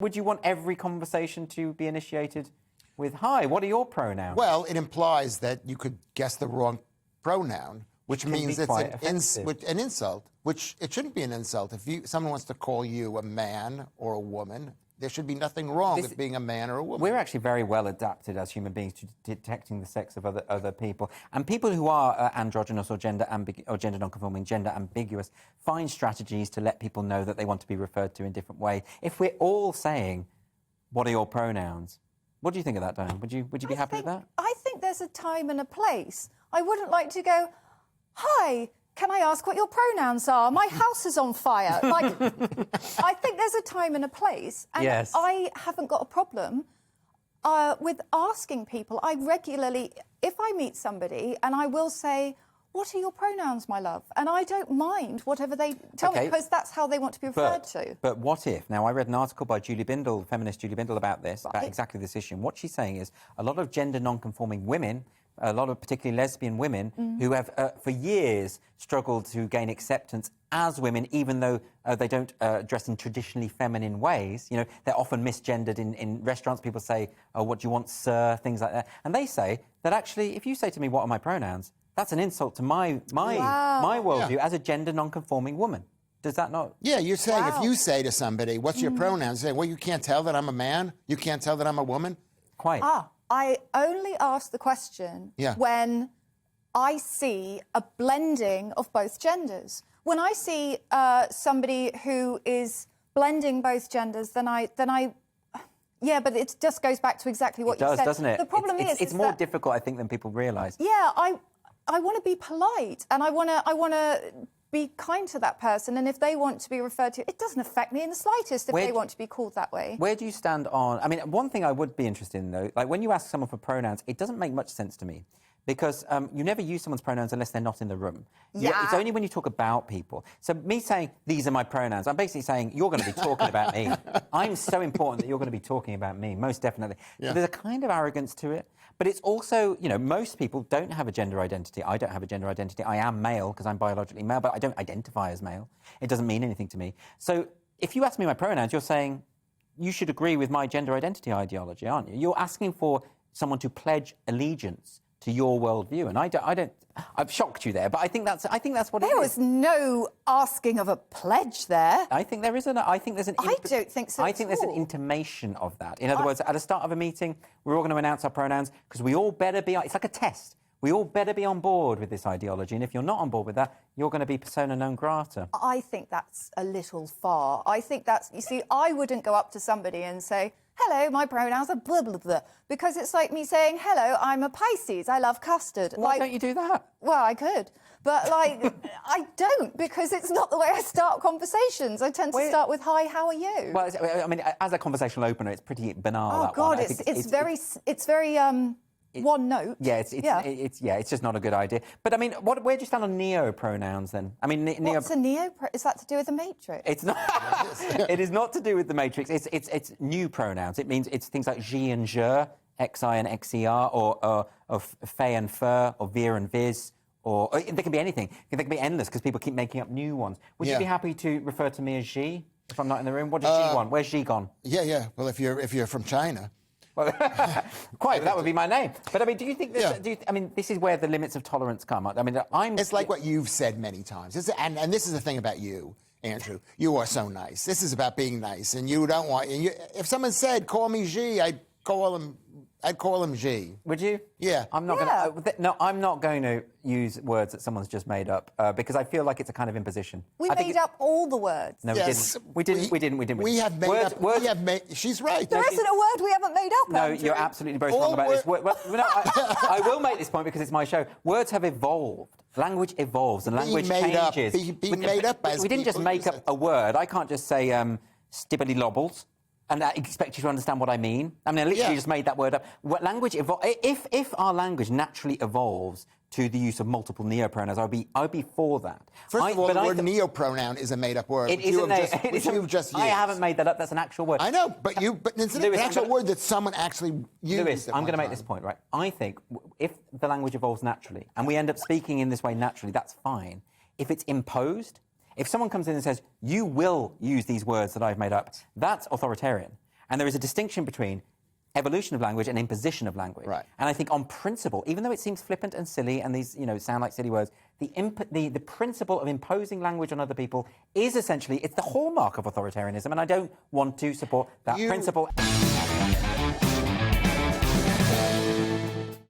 Would you want every conversation to be initiated with, hi, what are your pronouns? Well, it implies that you could guess the wrong pronoun, which means it's an insult, which it shouldn't be an insult. If someone wants to call you a man or a woman, there should be nothing wrong with being a man or a woman. We're actually very well adapted as human beings to detecting the sex of other people. And people who are androgynous or gender non-conforming, gender ambiguous, find strategies to let people know that they want to be referred to in a different way. If we're all saying, what are your pronouns? What do you think of that, Diane? Would you be happy with that? I think there's a time and a place. I wouldn't like to go, hi, can I ask what your pronouns are? My house is on fire. Like, I think there's a time and a place. And yes. I haven't got a problem with asking people. I regularly, if I meet somebody, and I will say, what are your pronouns, my love? And I don't mind whatever they tell me, because that's how they want to be referred to. But what if? Now, I read an article by Julie Bindel, feminist Julie Bindel, about this, about exactly this issue. And what she's saying is a lot of gender non-conforming women, a lot of particularly lesbian women, who have for years struggled to gain acceptance as women, even though they don't dress in traditionally feminine ways. You know, they're often misgendered in restaurants. People say, oh, what do you want, sir? Things like that. And they say that actually, if you say to me, what are my pronouns? That's an insult to my worldview as a gender non-conforming woman. Does that not? Yeah, you're saying if you say to somebody, what's your pronouns? Say, well, you can't tell that I'm a man? You can't tell that I'm a woman? Quite. I only ask the question when I see a blending of both genders. When I see somebody who is blending both genders, then I yeah, but it just goes back to exactly what you said. Doesn't it? The problem it's more difficult, I think, than people realise. Yeah, I want to be polite, and I want to be kind to that person, and if they want to be referred to, it doesn't affect me in the slightest if they want to be called that way. Where do you stand on... I mean, one thing I would be interested in, though, like when you ask someone for pronouns, it doesn't make much sense to me, because you never use someone's pronouns unless they're not in the room. Yeah. It's only when you talk about people. So me saying, these are my pronouns, I'm basically saying, you're going to be talking about me. I'm so important that you're going to be talking about me, most definitely. Yeah. So there's a kind of arrogance to it. But it's also, you know, most people don't have a gender identity. I don't have a gender identity. I am male because I'm biologically male, but I don't identify as male. It doesn't mean anything to me. So if you ask me my pronouns, you're saying you should agree with my gender identity ideology, aren't you? You're asking for someone to pledge allegiance to your worldview, and I don't. I've shocked you there, but I think that's what it is. There was no asking of a pledge there. I think there is I don't think so. I think there's an intimation of that. In other words, at the start of a meeting, we're all going to announce our pronouns because we all better be. It's like a test. We all better be on board with this ideology, and if you're not on board with that, you're going to be persona non grata. I think that's a little far. I think that's... You see, I wouldn't go up to somebody and say, hello, my pronouns are blah, blah, blah, because it's like me saying, hello, I'm a Pisces, I love custard. Why don't you do that? Well, I could, but, like, I don't, because it's not the way I start conversations. I tend to start with, hi, how are you? Well, I mean, as a conversational opener, it's pretty banal, Oh, that God, one. it's very one note. Yeah, it's just not a good idea. But I mean, where do you stand on neo-pronouns then? I mean, what's a neo? Is that to do with the Matrix? It's not. It is not to do with the Matrix. It's new pronouns. It means it's things like je and je, xi and xer, or fe and fer, or vir and viz. Or they can be anything. They can be endless because people keep making up new ones. Would you be happy to refer to me as Xi if I'm not in the room? What does Xi want? Where's Xi gone? Yeah. Well, if you're from China. Quite, that would be my name. But I mean, do you think this? I mean, this is where the limits of tolerance come. I mean, It's like what you've said many times. And this is the thing about you, Andrew. You are so nice. This is about being nice, and you don't want. If someone said, "Call me G," I'd call him G. Would you? Yeah. I'm not going to use words that someone's just made up because I feel like it's a kind of imposition. We made up all the words. No, we didn't. We have made up. We have made. She's right. There isn't a word we haven't made up. No, Andrew. you're absolutely both wrong about this. I will make this point because it's my show. Words have evolved. Language evolves and language changes. Being made up as we didn't just make up a word. I can't just say stibbly lobbles and I expect you to understand what I mean. I mean, I literally just made that word up. Language if our language naturally evolves to the use of multiple neopronouns, I'd be for that. First of all, the word neopronoun is a made-up word. You've just used. I haven't made that up. That's an actual word. I know, but it's an actual word that someone actually used. Lewis, I'm going to make this point, right? I think if the language evolves naturally and we end up speaking in this way naturally, that's fine. If it's imposed, if someone comes in and says, you will use these words that I've made up, that's authoritarian. And there is a distinction between evolution of language and imposition of language. Right. And I think on principle, even though it seems flippant and silly and these, sound like silly words, the principle of imposing language on other people is essentially, it's the hallmark of authoritarianism, and I don't want to support that principle.